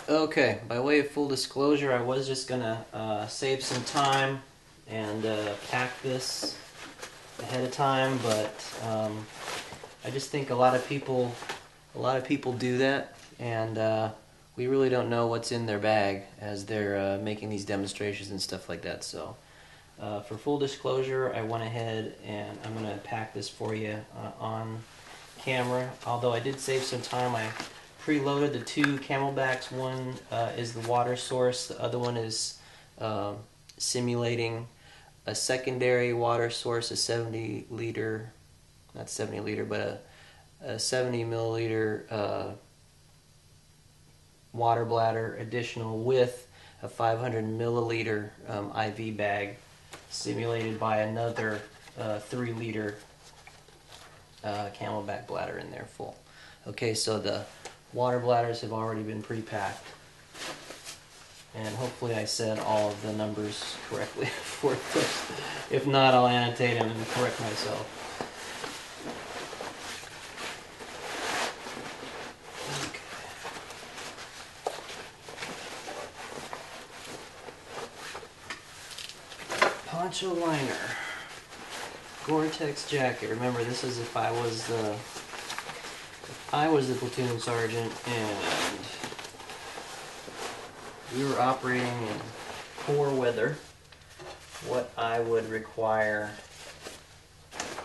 Okay, by way of full disclosure, I was just gonna save some time and pack this ahead of time, but I just think a lot of people do that, and we really don't know what's in their bag as they're making these demonstrations and stuff like that. So, for full disclosure, I went ahead and I'm gonna pack this for you on camera. Although I did save some time, I preloaded the two Camelbacks. One is the water source. The other one is simulating a secondary water source, a 70 liter, not 70 liter, but a 70 milliliter water bladder additional with a 500 milliliter IV bag simulated by another 3 liter Camelback bladder in there full. Okay, so the water bladders have already been pre-packed, and hopefully I said all of the numbers correctly for this. If not, I'll annotate them and correct myself. Okay. Poncho liner, Gore-Tex jacket. Remember, this is if I was the platoon sergeant and we were operating in poor weather, what I would require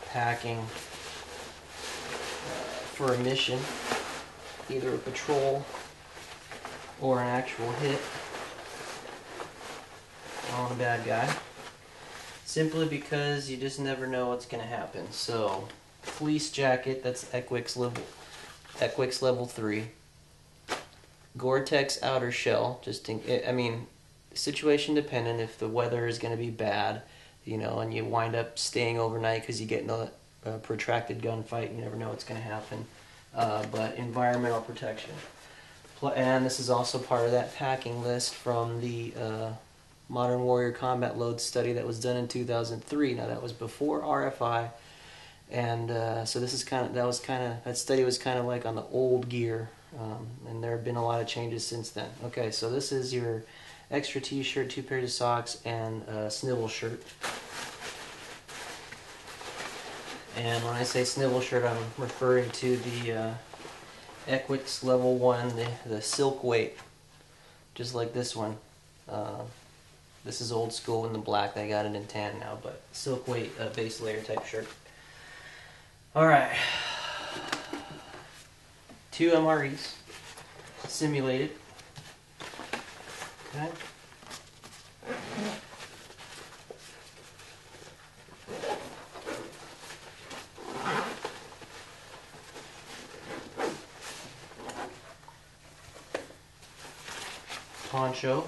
packing for a mission, either a patrol or an actual hit on a bad guy, simply because you just never know what's going to happen. So, fleece jacket, that's Equix level 3. Gore-Tex outer shell, situation dependent. If the weather is going to be bad, and you wind up staying overnight because you get in a protracted gunfight, you never know what's going to happen. But environmental protection. And this is also part of that packing list from the Modern Warrior Combat Loads study that was done in 2003. Now that was before RFI, and so this is that study was kind of like on the old gear. And there have been a lot of changes since then. Okay, so this is your extra t-shirt, 2 pairs of socks, and a snivel shirt. And when I say snivel shirt, I'm referring to the Equix level 1, the silk weight, just like this one. This is old school in the black. They got it in tan now, but silk weight base layer type shirt. Alright. 2 MREs simulated. Okay. Poncho.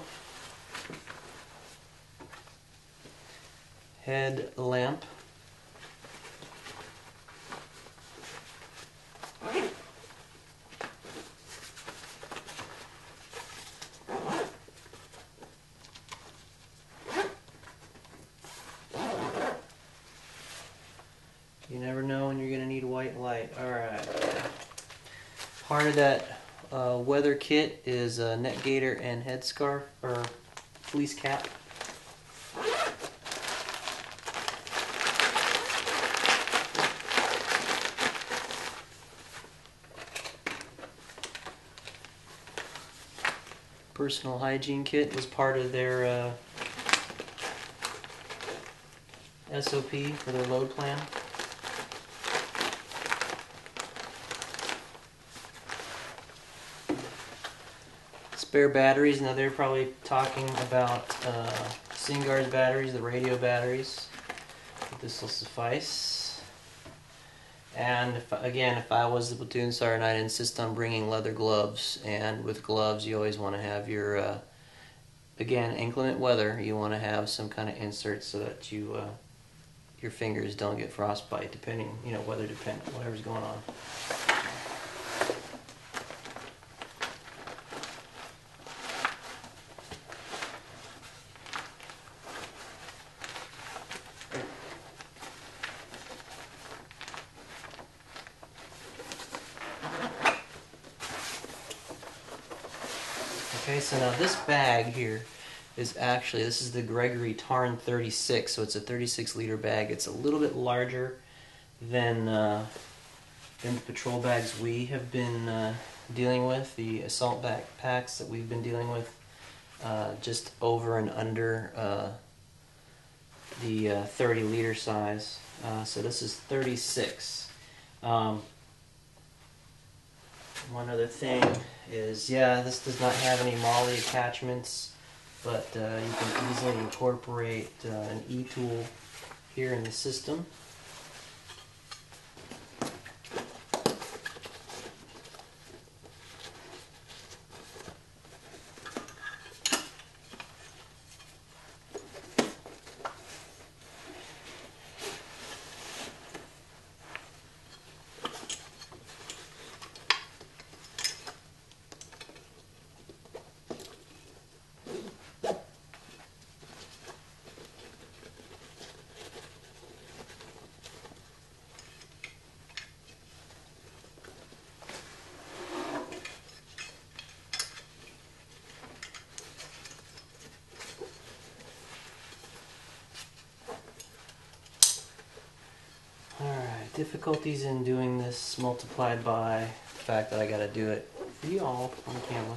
Head lamp. You never know when you're going to need white light. Alright. Part of that weather kit is a net gaiter and headscarf, or fleece cap. Personal hygiene kit was part of their SOP for their load plan. Spare batteries. Now they're probably talking about Singar's batteries, the radio batteries. But this will suffice. And if I was the platoon sergeant, I'd insist on bringing leather gloves. And with gloves, you always want to have your, again, inclement weather. You want to have some kind of insert so that your fingers don't get frostbite, depending, weather dependent, whatever's going on. Okay, so now this bag here is actually, this is the Gregory Tarn 36, so it's a 36-liter bag. It's a little bit larger than the patrol bags we have been dealing with, the assault backpacks that we've been dealing with, just over and under the 30-liter size. So this is 36. One other thing is, yeah, this does not have any MOLLE attachments, but you can easily incorporate an E-tool here in the system. Difficulties in doing this multiplied by the fact that I got to do it for you all on camera.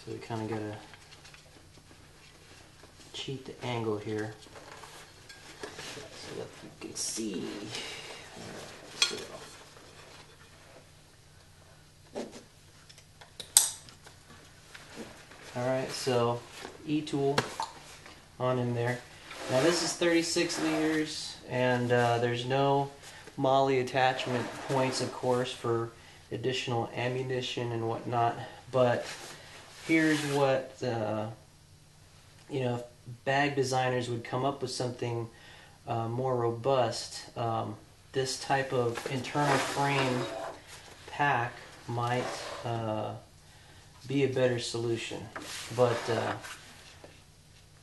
So we kind of got to cheat the angle here so that you can see. Alright, so E-tool on in there. Now this is 36 liters. And there's no MOLLE attachment points, of course, for additional ammunition and whatnot. But here's what, you know, if bag designers would come up with something more robust, this type of internal frame pack might be a better solution. But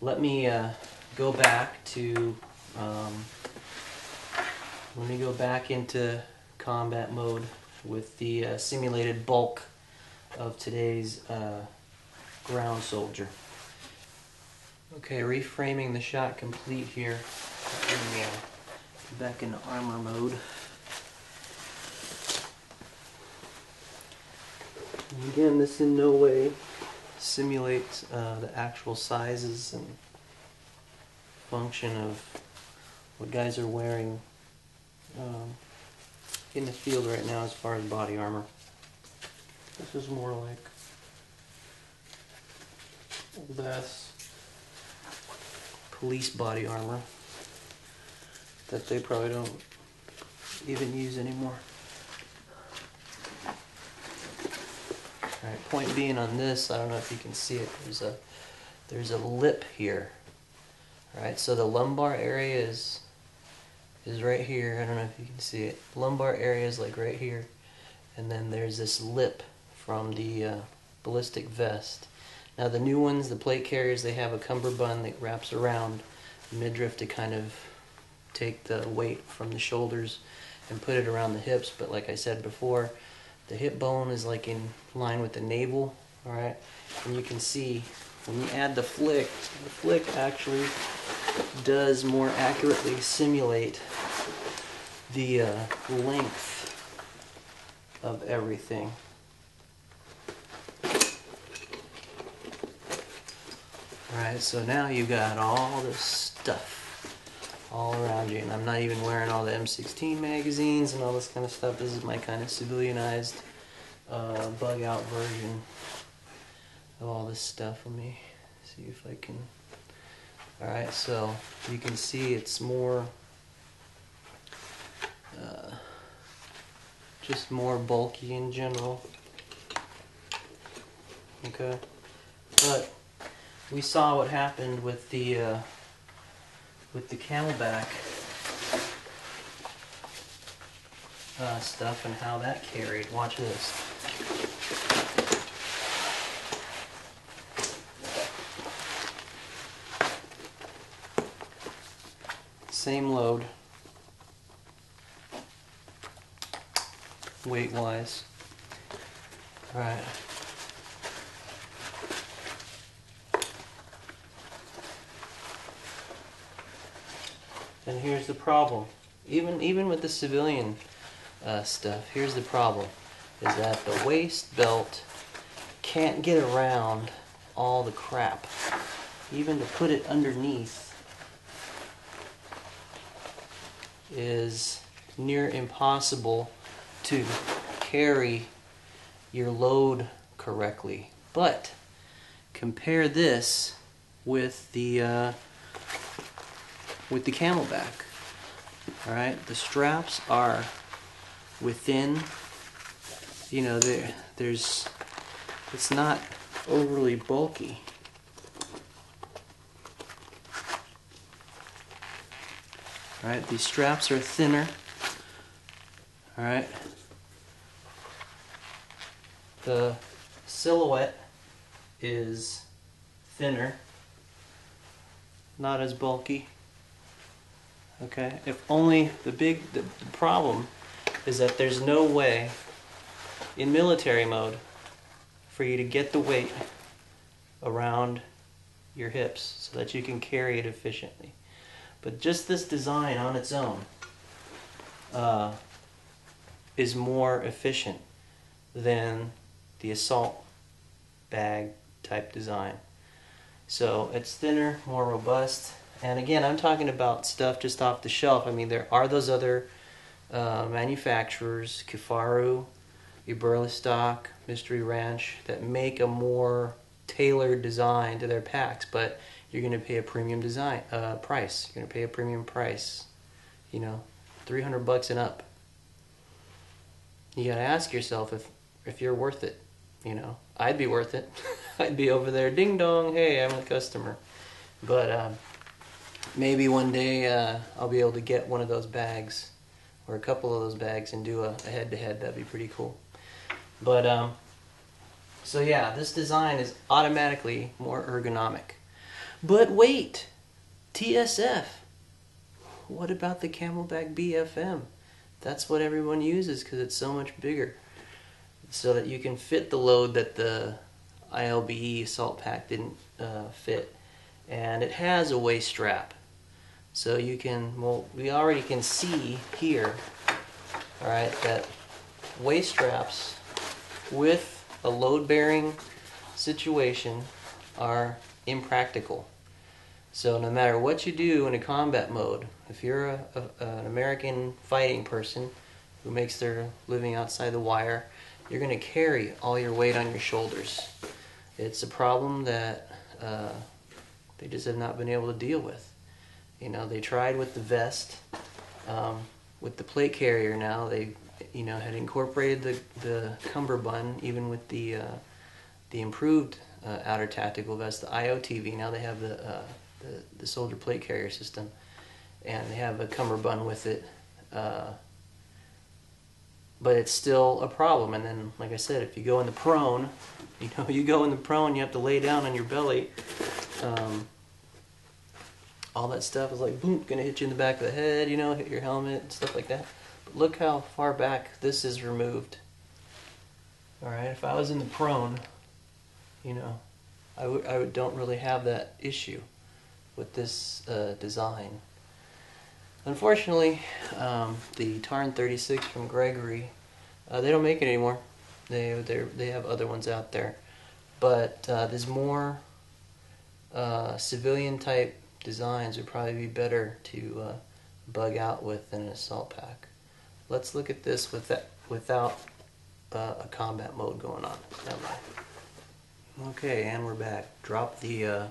let me go back to into combat mode with the simulated bulk of today's ground soldier. Okay, reframing the shot complete here. Back into armor mode. And again, this in no way simulates the actual sizes and function of what guys are wearing in the field right now as far as body armor. This is more like old ass police body armor that they probably don't even use anymore. Alright, point being on this, I don't know if you can see it, there's a lip here. Alright, so the lumbar area is right here. I don't know if you can see it. Lumbar area is like right here. And then there's this lip from the ballistic vest. Now the new ones, the plate carriers, they have a cummerbund that wraps around the midriff to kind of take the weight from the shoulders and put it around the hips. But like I said before, the hip bone is like in line with the navel. Alright, and you can see when you add the flick actually does more accurately simulate the length of everything. Alright, so now you got all this stuff all around you, and I'm not even wearing all the M16 magazines and all this kind of stuff. This is my kind of civilianized bug out version of all this stuff. Let me see if I can. Alright, so you can see it's more just more bulky in general. Okay, but we saw what happened with the camelback stuff and how that carried. Watch this. Same load, weight-wise. Alright, And here's the problem. Even with the civilian stuff, here's the problem, is that the waist belt can't get around all the crap. Even to put it underneath is near impossible to carry your load correctly. But compare this with the Camelback. All right, the straps are within, you know, there's, it's not overly bulky. All right, these straps are thinner. All right, the silhouette is thinner, not as bulky. Okay, if only the problem is that there's no way in military mode for you to get the weight around your hips so that you can carry it efficiently. But just this design on its own is more efficient than the assault bag type design. So it's thinner, more robust. And again, I'm talking about stuff just off the shelf. I mean, there are those other manufacturers, Kifaru, Iberlistock, Mystery Ranch, that make a more tailored design to their packs, but you're going to pay a premium price. You're going to pay a premium price, you know, $300 and up. You got to ask yourself if you're worth it. You know, I'd be worth it. I'd be over there, ding dong, hey, I'm a customer. But maybe one day I'll be able to get one of those bags, or a couple of those bags, and do a head-to-head. That'd be pretty cool. But so yeah, this design is automatically more ergonomic. But wait, TSF. What about the Camelback BFM? That's what everyone uses because it's so much bigger, so that you can fit the load that the ILBE assault pack didn't fit. And it has a waist strap, so you can, well, we already can see here, all right, that waist straps with a load-bearing situation are impractical. So no matter what you do in a combat mode, if you're an American fighting person who makes their living outside the wire, you're going to carry all your weight on your shoulders. It's a problem that they just have not been able to deal with. You know, they tried with the vest, with the plate carrier. Now they, you know, had incorporated the cummerbund, even with the improved outer tactical vest, the IOTV. Now they have the soldier plate carrier system, and they have a cummerbund with it. But it's still a problem. And then, like I said, if you go in the prone, you know, you have to lay down on your belly. All that stuff is like, boom, gonna hit you in the back of the head, you know, hit your helmet, and stuff like that. But look how far back this is removed. All right, if I was in the prone, you know, I don't really have that issue with this design. Unfortunately, the Tarn 36 from Gregory, they don't make it anymore. They have other ones out there, but there's more civilian type designs would probably be better to bug out with than an assault pack. Let's look at this without a combat mode going on. Okay, and we're back. Drop the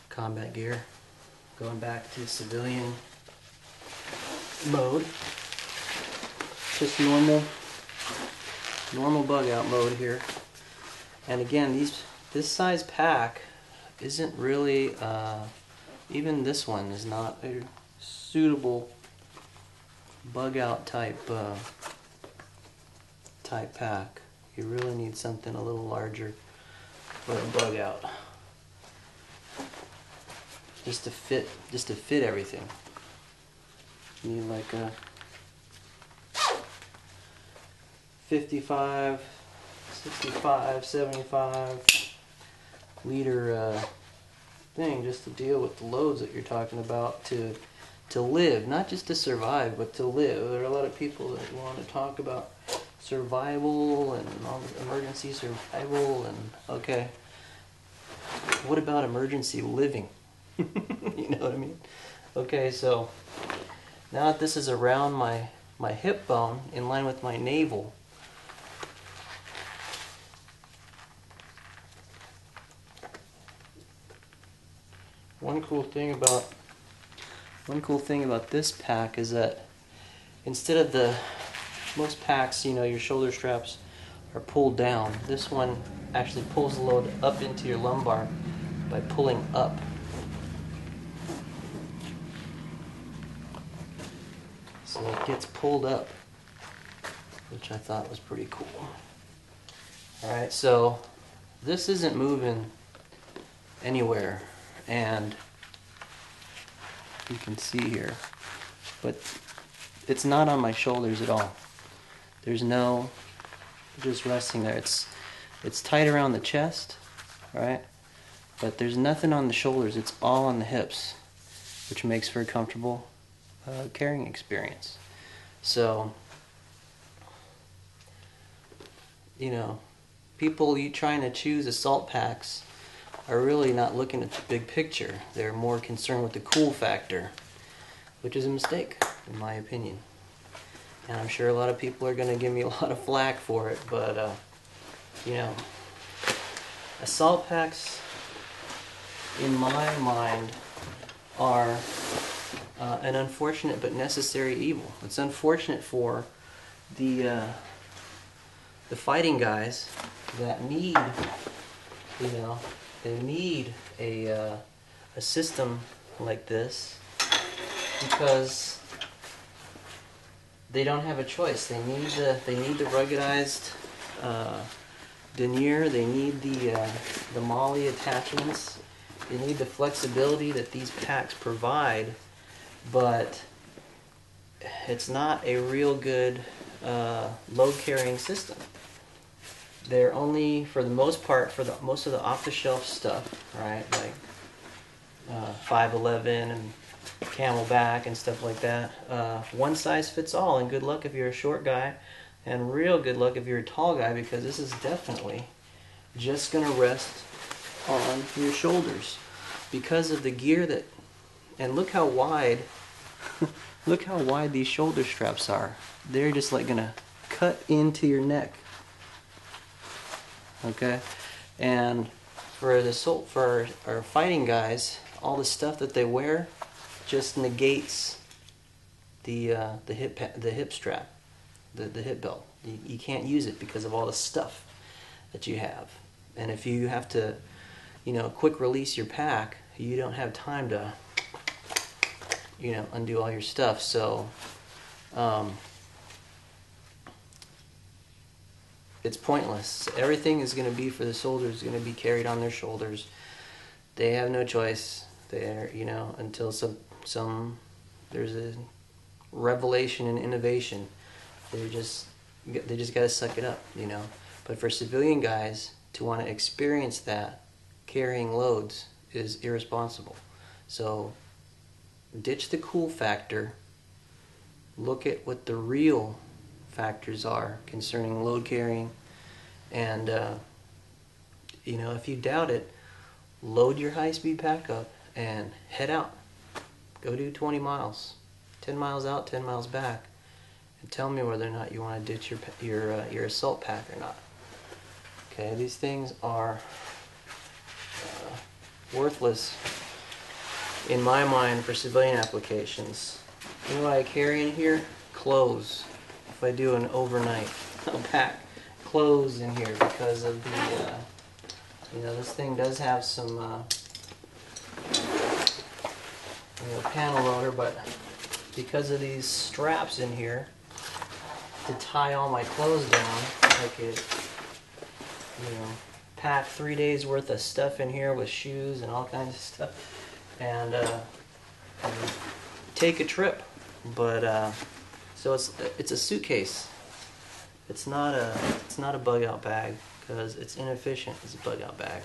combat gear. Going back to civilian mode. Just normal bug out mode here. And again, this size pack isn't really, even this one is not a suitable bug out type pack. You really need something a little larger for a bug out, just to fit everything. You need like a 55, 65, 75 liter thing just to deal with the loads that you're talking about, to to live, not just to survive, but to live. There are a lot of people that want to talk about survival and emergency survival, and okay, what about emergency living? You know what I mean? Okay, so now that this is around my hip bone, in line with my navel, one cool thing about this pack is that instead of most packs, you know, your shoulder straps are pulled down. This one actually pulls the load up into your lumbar by pulling up. So it gets pulled up, which I thought was pretty cool. Alright, so this isn't moving anywhere, and you can see here, but it's not on my shoulders at all. There's no, just resting there. It's tight around the chest, right? But there's nothing on the shoulders. It's all on the hips, which makes for a comfortable carrying experience. So, you know, people trying to choose assault packs are really not looking at the big picture. They're more concerned with the cool factor, which is a mistake, in my opinion. And I'm sure a lot of people are going to give me a lot of flack for it, but, you know, assault packs, in my mind, are an unfortunate but necessary evil. It's unfortunate for the fighting guys that need, you know, they need a system like this because they don't have a choice. They need the ruggedized denier. They need the MOLLE attachments. They need the flexibility that these packs provide, but it's not a real good load carrying system. They're only, for the most part, for most of the off-the-shelf stuff, right? Like 511 and Camelback and stuff like that. One size fits all, and good luck if you're a short guy, and real good luck if you're a tall guy, because this is definitely just going to rest on your shoulders because of the gear that, and look how wide, look how wide these shoulder straps are. They're just like going to cut into your neck. Okay, and for our fighting guys, all the stuff that they wear just negates the hip strap, the hip belt. You can't use it because of all the stuff that you have. And if you have to, you know, quick release your pack, you don't have time to, you know, undo all your stuff. So it's pointless. Everything is going to be for the soldiers, is going to be carried on their shoulders. They have no choice. They're, you know, until there's a revelation and innovation. They just got to suck it up, you know. But for civilian guys to want to experience that carrying loads is irresponsible. So ditch the cool factor. Look at what the real factors are concerning load carrying, and you know, if you doubt it, load your high-speed pack up and head out. Go do 20 miles, 10 miles out, 10 miles back, and tell me whether or not you want to ditch your assault pack or not. Okay, these things are worthless in my mind for civilian applications. You know what I carry in here? Clothes. If I do an overnight, I'll pack clothes in here because of the, you know, this thing does have some, you know, panel loader, but because of these straps in here to tie all my clothes down, I could, you know, pack 3 days worth of stuff in here with shoes and all kinds of stuff, and take a trip. But so it's a suitcase. It's not a bug out bag because it's inefficient as a bug out bag.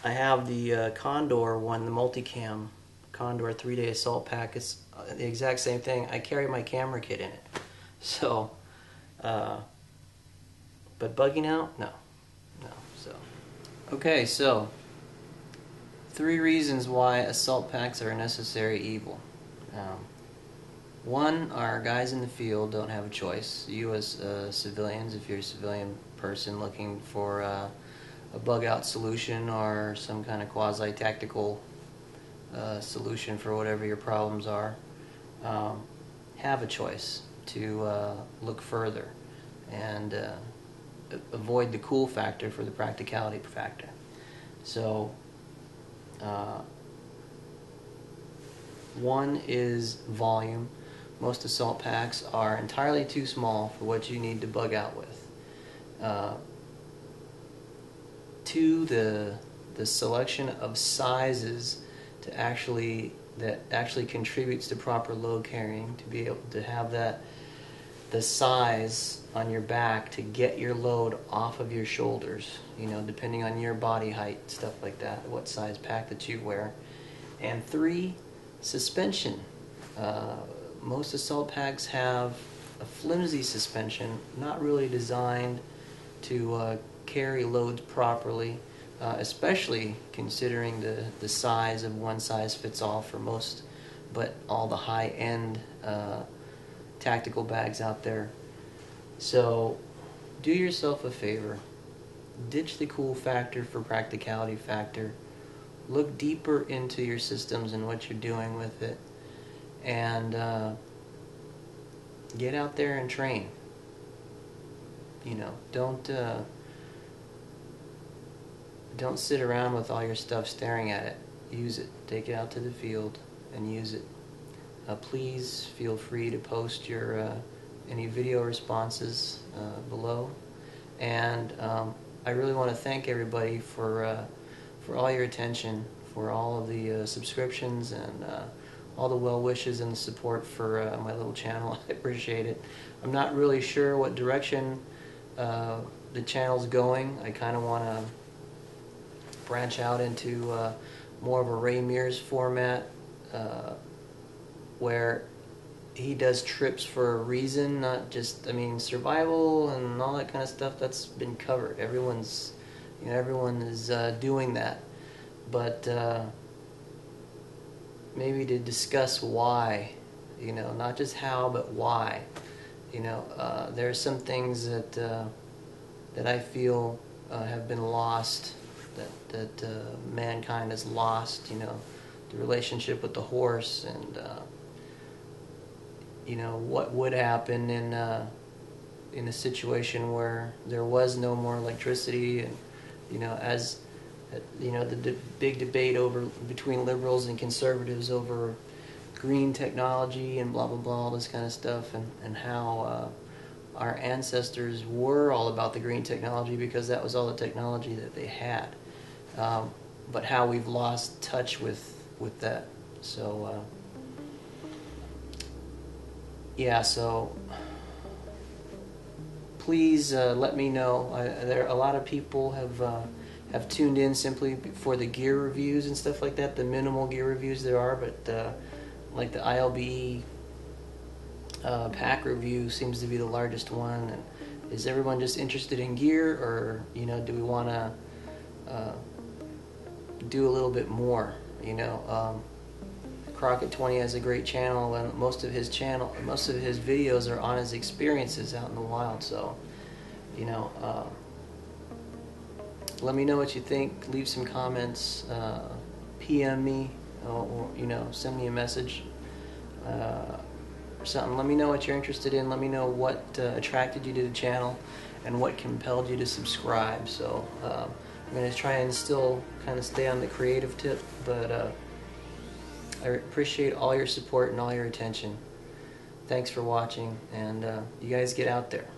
I have the Condor one, the multicam Condor 3-day assault pack. It's the exact same thing. I carry my camera kit in it. So, but bugging out? No. So, okay, so 3 reasons why assault packs are a necessary evil. One, our guys in the field don't have a choice. You as civilians, if you're a civilian person looking for a bug out solution or some kind of quasi-tactical solution for whatever your problems are, have a choice to look further and avoid the cool factor for the practicality factor. So one is volume. Most assault packs are entirely too small for what you need to bug out with. 2, the selection of sizes that actually contributes to proper load carrying, to be able to have the size on your back to get your load off of your shoulders, depending on your body height, stuff like that, what size pack that you wear. And 3, suspension. Most assault packs have a flimsy suspension, not really designed to carry loads properly, especially considering the size of one size fits all for most, but all the high-end tactical bags out there. So do yourself a favor. Ditch the cool factor for practicality factor. Look deeper into your systems and what you're doing with it. And get out there and train. Don't sit around with all your stuff staring at it. Use it. Take it out to the field and use it. Please feel free to post your any video responses below. And I really want to thank everybody for all your attention, for all of the subscriptions and all the well wishes and the support for my little channel. I appreciate it. I'm not really sure what direction the channel's going. I kind of want to branch out into more of a Ray Mears format, where he does trips for a reason, not just, survival and all that kind of stuff, that's been covered. Everyone is doing that. But maybe to discuss why, not just how, but why. There are some things that I feel have been lost, that mankind has lost, the relationship with the horse, and what would happen in a situation where there was no more electricity, and as the big debate between liberals and conservatives over green technology and blah blah blah, all this kind of stuff, and how our ancestors were all about the green technology because that was all the technology that they had, but how we've lost touch with that. So so please let me know. There a lot of people have tuned in simply for the gear reviews and stuff like that, the minimal gear reviews there are, but like the ILB pack review seems to be the largest one. And is everyone just interested in gear, or do we want to do a little bit more? Crockett 20 has a great channel, and most of his videos are on his experiences out in the wild. So let me know what you think. Leave some comments, PM me, or send me a message or something. Let me know what you're interested in. Let me know what attracted you to the channel and what compelled you to subscribe. So I'm going to try and still kind of stay on the creative tip, but I appreciate all your support and all your attention. Thanks for watching, and you guys get out there.